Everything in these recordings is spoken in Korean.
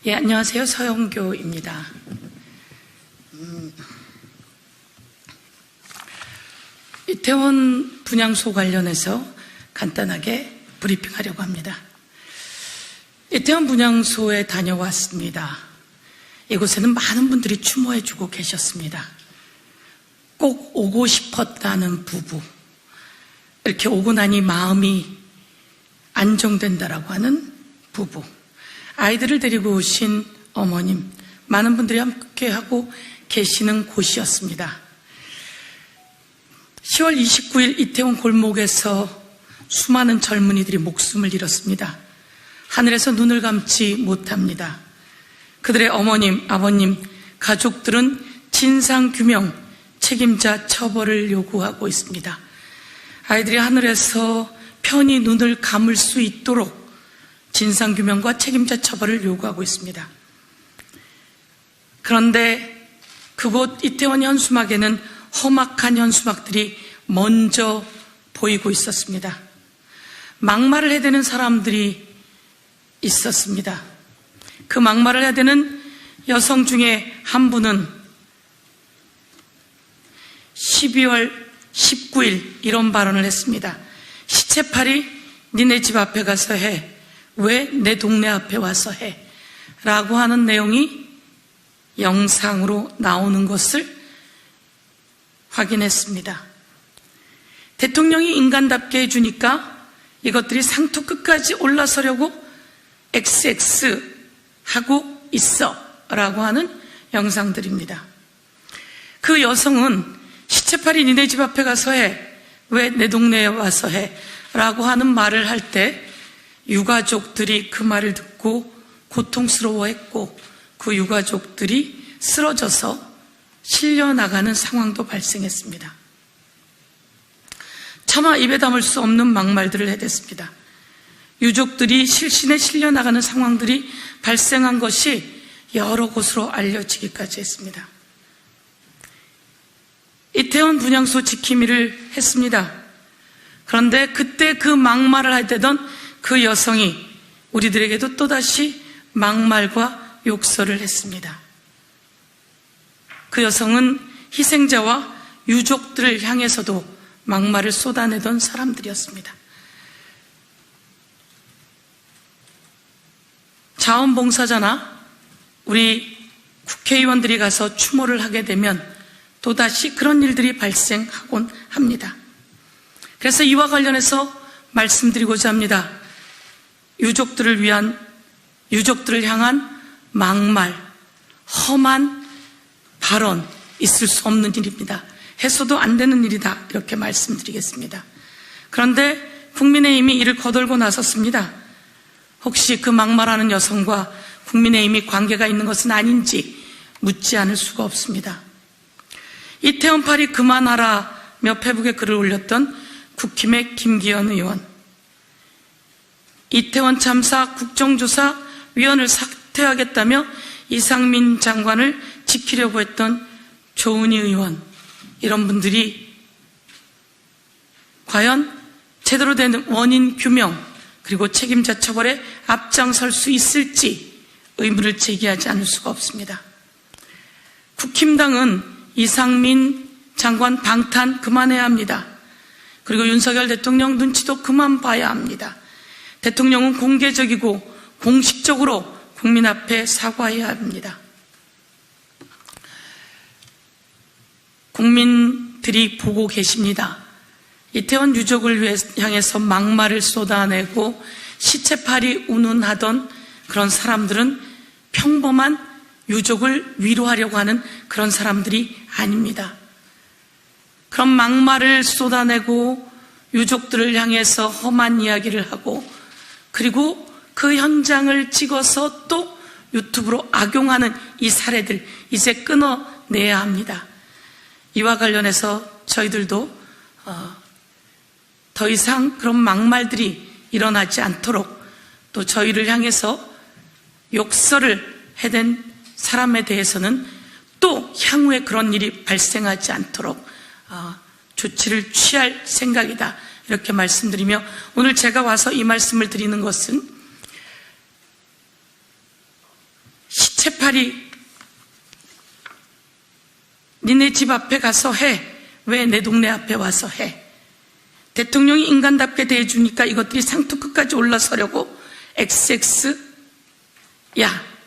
예, 안녕하세요. 서영교입니다. 이태원 분향소 관련해서 간단하게 브리핑하려고 합니다. 이태원 분향소에 다녀왔습니다. 이곳에는 많은 분들이 추모해주고 계셨습니다. 꼭 오고 싶었다는 부부, 이렇게 오고 나니 마음이 안정된다라고 하는 부부, 아이들을 데리고 오신 어머님, 많은 분들이 함께하고 계시는 곳이었습니다. 10월 29일 이태원 골목에서 수많은 젊은이들이 목숨을 잃었습니다. 하늘에서 눈을 감지 못합니다. 그들의 어머님, 아버님, 가족들은 진상규명, 책임자 처벌을 요구하고 있습니다. 아이들이 하늘에서 편히 눈을 감을 수 있도록 진상규명과 책임자 처벌을 요구하고 있습니다. 그런데 그곳 이태원 현수막에는 험악한 현수막들이 먼저 보이고 있었습니다. 막말을 해대는 사람들이 있었습니다. 그 막말을 해대는 여성 중에 한 분은 12월 19일 이런 발언을 했습니다. 시체팔이 니네 집 앞에 가서 해. 왜 내 동네 앞에 와서 해? 라고 하는 내용이 영상으로 나오는 것을 확인했습니다. 대통령이 인간답게 해주니까 이것들이 상투 끝까지 올라서려고 XX 하고 있어 라고 하는 영상들입니다. 그 여성은 시체팔이 니네 집 앞에 가서 해. 왜 내 동네에 와서 해? 라고 하는 말을 할 때 유가족들이 그 말을 듣고 고통스러워했고 그 유가족들이 쓰러져서 실려나가는 상황도 발생했습니다. 차마 입에 담을 수 없는 막말들을 해댔습니다. 유족들이 실신에 실려나가는 상황들이 발생한 것이 여러 곳으로 알려지기까지 했습니다. 이태원 분향소 지킴이를 했습니다. 그런데 그때 그 막말을 하대던 그 여성이 우리들에게도 또다시 막말과 욕설을 했습니다. 그 여성은 희생자와 유족들을 향해서도 막말을 쏟아내던 사람들이었습니다. 자원봉사자나 우리 국회의원들이 가서 추모를 하게 되면 또다시 그런 일들이 발생하곤 합니다. 그래서 이와 관련해서 말씀드리고자 합니다. 유족들을 향한 막말, 험한 발언 있을 수 없는 일입니다. 해서도 안 되는 일이다, 이렇게 말씀드리겠습니다. 그런데 국민의힘이 이를 거들고 나섰습니다. 혹시 그 막말하는 여성과 국민의힘이 관계가 있는 것은 아닌지 묻지 않을 수가 없습니다. 이태원팔이 그만하라며 페북에 글을 올렸던 국힘의 김기현 의원, 이태원 참사 국정조사위원을 사퇴하겠다며 이상민 장관을 지키려고 했던 조은희 의원, 이런 분들이 과연 제대로 된 원인 규명 그리고 책임자 처벌에 앞장설 수 있을지 의문을 제기하지 않을 수가 없습니다. 국힘당은 이상민 장관 방탄 그만해야 합니다. 그리고 윤석열 대통령 눈치도 그만 봐야 합니다. 대통령은 공개적이고 공식적으로 국민 앞에 사과해야 합니다. 국민들이 보고 계십니다. 이태원 유족을 향해서 막말을 쏟아내고 시체팔이 운운하던 그런 사람들은 평범한 유족을 위로하려고 하는 그런 사람들이 아닙니다. 그런 막말을 쏟아내고 유족들을 향해서 험한 이야기를 하고 그리고 그 현장을 찍어서 또 유튜브로 악용하는 이 사례들 이제 끊어내야 합니다. 이와 관련해서 저희들도 더 이상 그런 막말들이 일어나지 않도록 또 저희를 향해서 욕설을 해댄 사람에 대해서는 또 향후에 그런 일이 발생하지 않도록 조치를 취할 생각이다, 이렇게 말씀드리며 오늘 제가 와서 이 말씀을 드리는 것은 시체팔이 니네 집 앞에 가서 해. 왜 내 동네 앞에 와서 해? 대통령이 인간답게 대해주니까 이것들이 상투 끝까지 올라서려고 XX야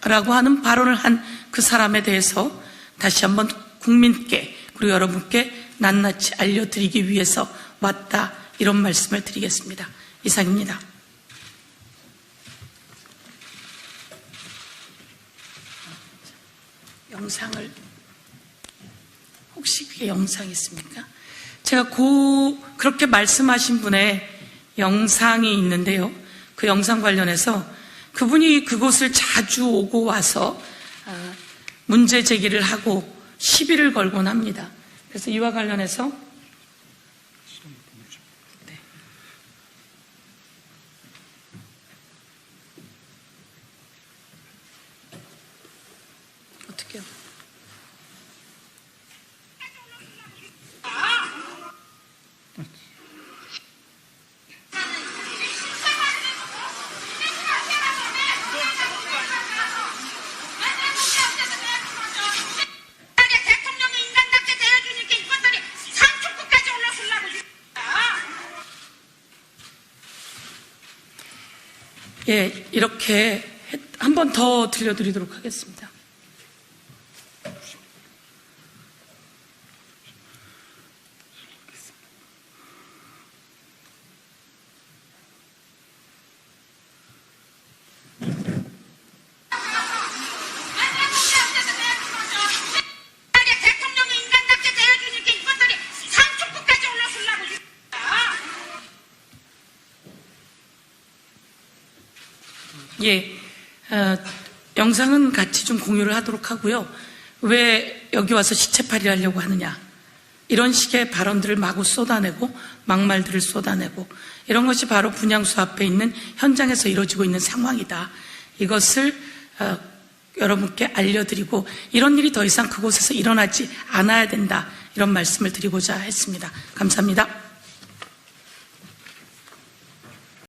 라고 하는 발언을 한 그 사람에 대해서 다시 한번 국민께 그리고 여러분께 낱낱이 알려드리기 위해서 왔다, 이런 말씀을 드리겠습니다. 이상입니다. 영상을, 혹시 그게 영상이 있습니까? 제가 그렇게 말씀하신 분의 영상이 있는데요. 그 영상 관련해서 그분이 그곳을 자주 오고 와서 문제 제기를 하고 시비를 걸곤 합니다. 그래서 이와 관련해서 네. 어떻게요? 예, 이렇게 한 번 더 들려드리도록 하겠습니다. 예, 영상은 같이 좀 공유를 하도록 하고요. 왜 여기 와서 시체팔이를 하려고 하느냐, 이런 식의 발언들을 마구 쏟아내고 막말들을 쏟아내고, 이런 것이 바로 분향소 앞에 있는 현장에서 이루어지고 있는 상황이다. 이것을 여러분께 알려드리고, 이런 일이 더 이상 그곳에서 일어나지 않아야 된다, 이런 말씀을 드리고자 했습니다. 감사합니다.